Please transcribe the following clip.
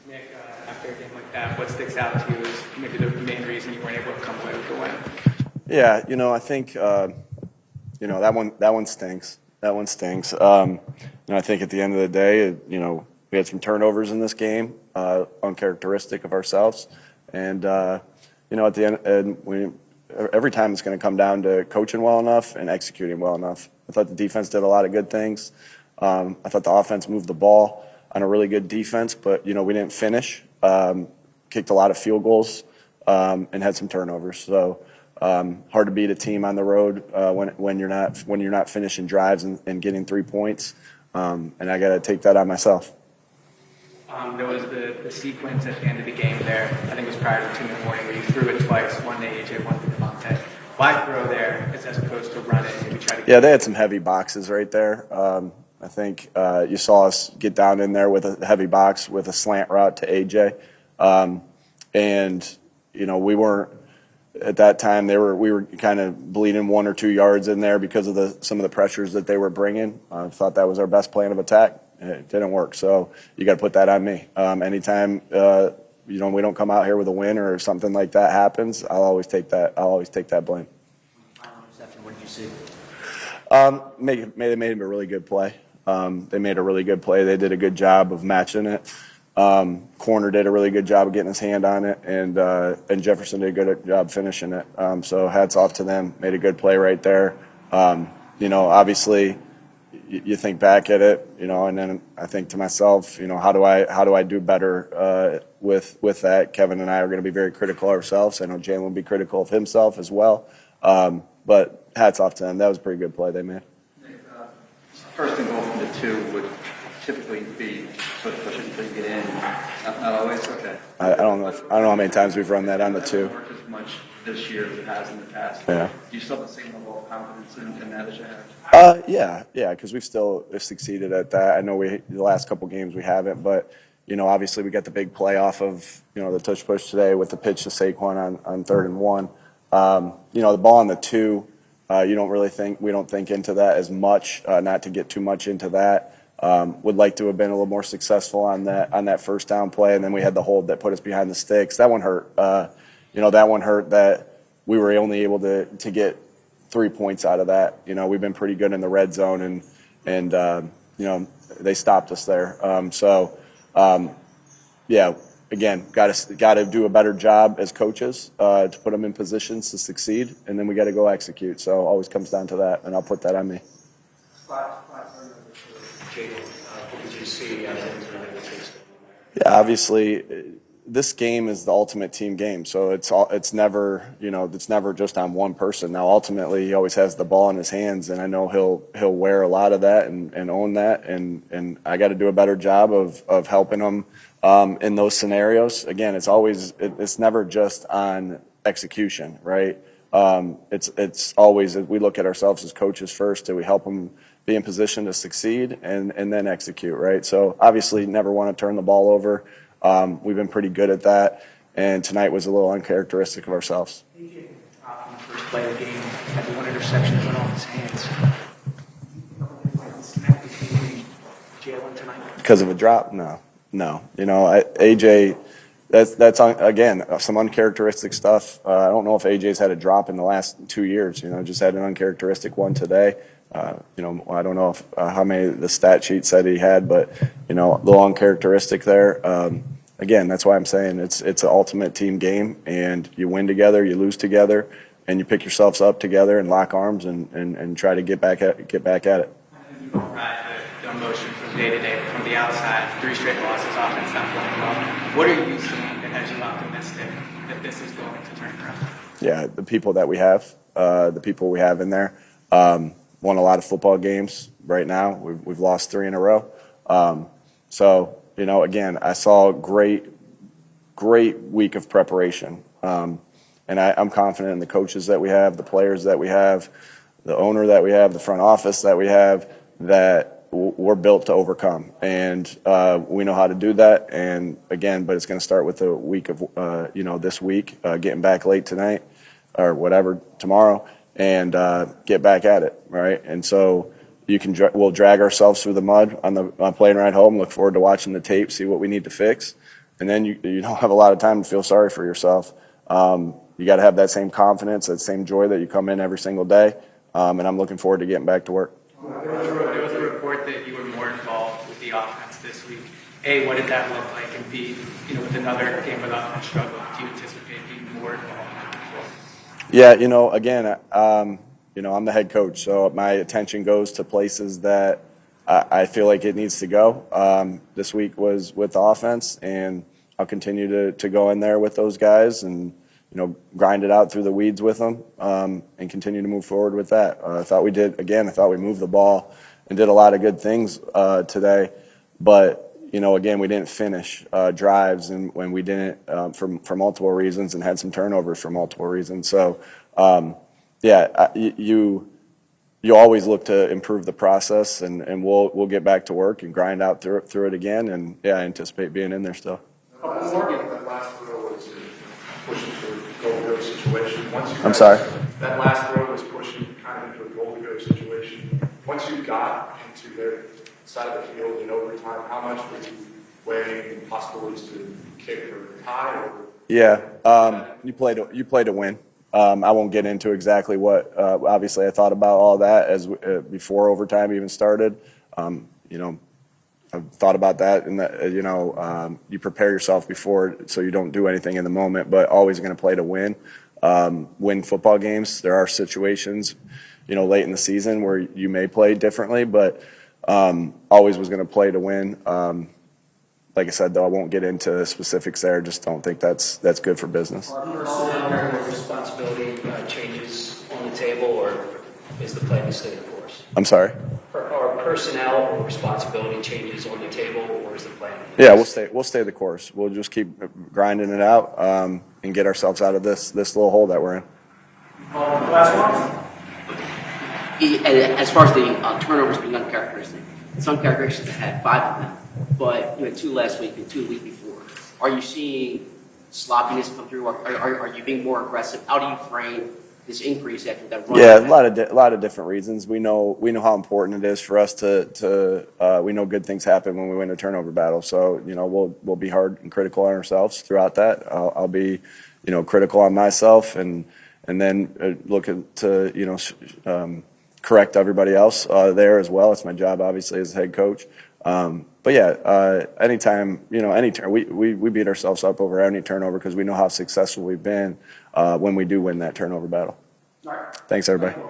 Nick, after a game like that, what sticks out to you is maybe the main reason you weren't able to come away with the win? Yeah, I think that one stinks. That one stinks. I think at the end of the day, we had some turnovers in this game, uncharacteristic of ourselves, and at the end, every time it's going to come down to coaching well enough and executing well enough. I thought the defense did a lot of good things. I thought the offense moved the ball on a really good defense, but we didn't finish. Kicked a lot of field goals and had some turnovers. So hard to beat a team on the road when you're not finishing drives and getting 3 points. And I got to take that on myself. There was the sequence at the end of the game there. I think it was prior to 2 in the morning where you threw it twice, one to AJ, one to Devontae. Why throw there as opposed to run it and maybe try to? Yeah, they had some heavy boxes right there. I think you saw us get down in there with a heavy box with a slant route to AJ, and we weren't at that time. We were kind of bleeding 1 or 2 yards in there because of some of the pressures that they were bringing. I thought that was our best plan of attack. It didn't work, so you got to put that on me. Anytime we don't come out here with a win or something like that happens, I'll always take that blame. Final interception. What did you see? They made a really good play. They made a really good play. They did a good job of matching it. Corner did a really good job of getting his hand on it, and Jefferson did a good job finishing it. So hats off to them. Made a good play right there. Obviously, you think back at it, and then I think to myself, how do I do better with that? Kevin and I are going to be very critical of ourselves. I know Jalen will be critical of himself as well. But hats off to them. That was a pretty good play they made. First and goal from the 2 would typically be sort of push it until you get in. Not always. Okay. I don't know how many times we've run that on the 2. It worked as much this year as it has in the past. Yeah. Do you still have the same level of confidence in that as you have? Yeah, because we've still succeeded at that. I know the last couple games we haven't, but obviously we got the big play off of the touch push today with the pitch to Saquon on 3rd and 1. The ball on the 2, we don't think into that as much. Not to get too much into that. Would like to have been a little more successful on that first down play, and then we had the hold that put us behind the sticks. That one hurt. That one hurt that we were only able to get 3 points out of that. We've been pretty good in the red zone, and they stopped us there. Again, got to do a better job as coaches to put them in positions to succeed, and then we got to go execute. So it always comes down to that, and I'll put that on me. What did you see? Yeah, obviously, this game is the ultimate team game. So it's never just on one person. Now, ultimately, he always has the ball in his hands, and I know he'll wear a lot of that and own that. And I got to do a better job of helping him in those scenarios. Again, it's never just on execution, right? It's always, we look at ourselves as coaches first. Do we help them be in position to succeed and then execute, right? So obviously never want to turn the ball over. We've been pretty good at that, and tonight was a little uncharacteristic of ourselves. AJ, on the first play of the game, had the 1 interception went off his hands. Jalen tonight? Because of a drop? No. AJ, that's again some uncharacteristic stuff. I don't know if AJ's had a drop in the last 2 years. Just had an uncharacteristic one today. I don't know how many the stat sheet said he had, but a little uncharacteristic there. Again, that's why I'm saying it's an ultimate team game, and you win together, you lose together, and you pick yourselves up together and lock arms and try to get back at it. You don't ride the emotion from day to day, from the outside, 3 straight losses, offense not playing well. What are you seeing that has you optimistic that this is going to turn around? Yeah, the people we have in there. Won a lot of football games right now. We've lost 3 in a row. Again, I saw a great week of preparation. And I'm confident in the coaches that we have, the players that we have, the owner that we have, the front office that we have, that we're built to overcome. And we know how to do that. And again, but it's going to start with a week of, this week, getting back late tonight or whatever tomorrow, and get back at it, right? And so we'll drag ourselves through the mud on plane ride home. Look forward to watching the tape, see what we need to fix, and then you don't have a lot of time to feel sorry for yourself. You got to have that same confidence, that same joy that you come in every single day, and I'm looking forward to getting back to work. There was a report that you were more involved with the offense this week. A, what did that look like? And B, with another game with offense struggling, do you anticipate being more involved? Yeah, again, I'm the head coach, so my attention goes to places that I feel like it needs to go. This week was with the offense, and I'll continue to go in there with those guys and grind it out through the weeds with them, and continue to move forward with that. I thought we moved the ball and did a lot of good things today, but again, we didn't finish drives, and when we didn't for multiple reasons, and had some turnovers for multiple reasons. So, you always look to improve the process, and we'll get back to work and grind out through it again. And I anticipate being in there still. That last throw was pushing to a goal-to-go situation. I'm sorry? That last throw was pushing kind of into a goal-to-go situation. Once you got into their side of the field in overtime, how much were you weighing possibilities to kick or tie? Or you play to win. I won't get into exactly what. Obviously, I thought about all that as before overtime even started. I've thought about that, and you prepare yourself before, so you don't do anything in the moment. But always going to play to win. Win football games. There are situations, late in the season where you may play differently, but always was going to play to win. Like I said, though, I won't get into specifics there. Just don't think that's good for business. Are personnel responsibility changes on the table, or is the plan to stay the course? I'm sorry? Are personnel or responsibility changes on the table, or is the plan? Yeah, we'll stay the course. We'll just keep grinding it out and get ourselves out of this little hole that we're in. Last one. As far as the turnovers being uncharacteristic, it's uncharacteristic to have 5 of them, but you had 2 last week and 2 the week before. Are you seeing sloppiness come through? Are you being more aggressive? How do you frame this increase after that run? Yeah, a lot of different reasons. We know how important it is for us to we know good things happen when we win a turnover battle. So we'll be hard and critical on ourselves throughout that. I'll be critical on myself and then looking to correct everybody else there as well. It's my job, obviously, as head coach. But yeah, anytime, we beat ourselves up over any turnover because we know how successful we've been when we do win that turnover battle. Thanks, everybody.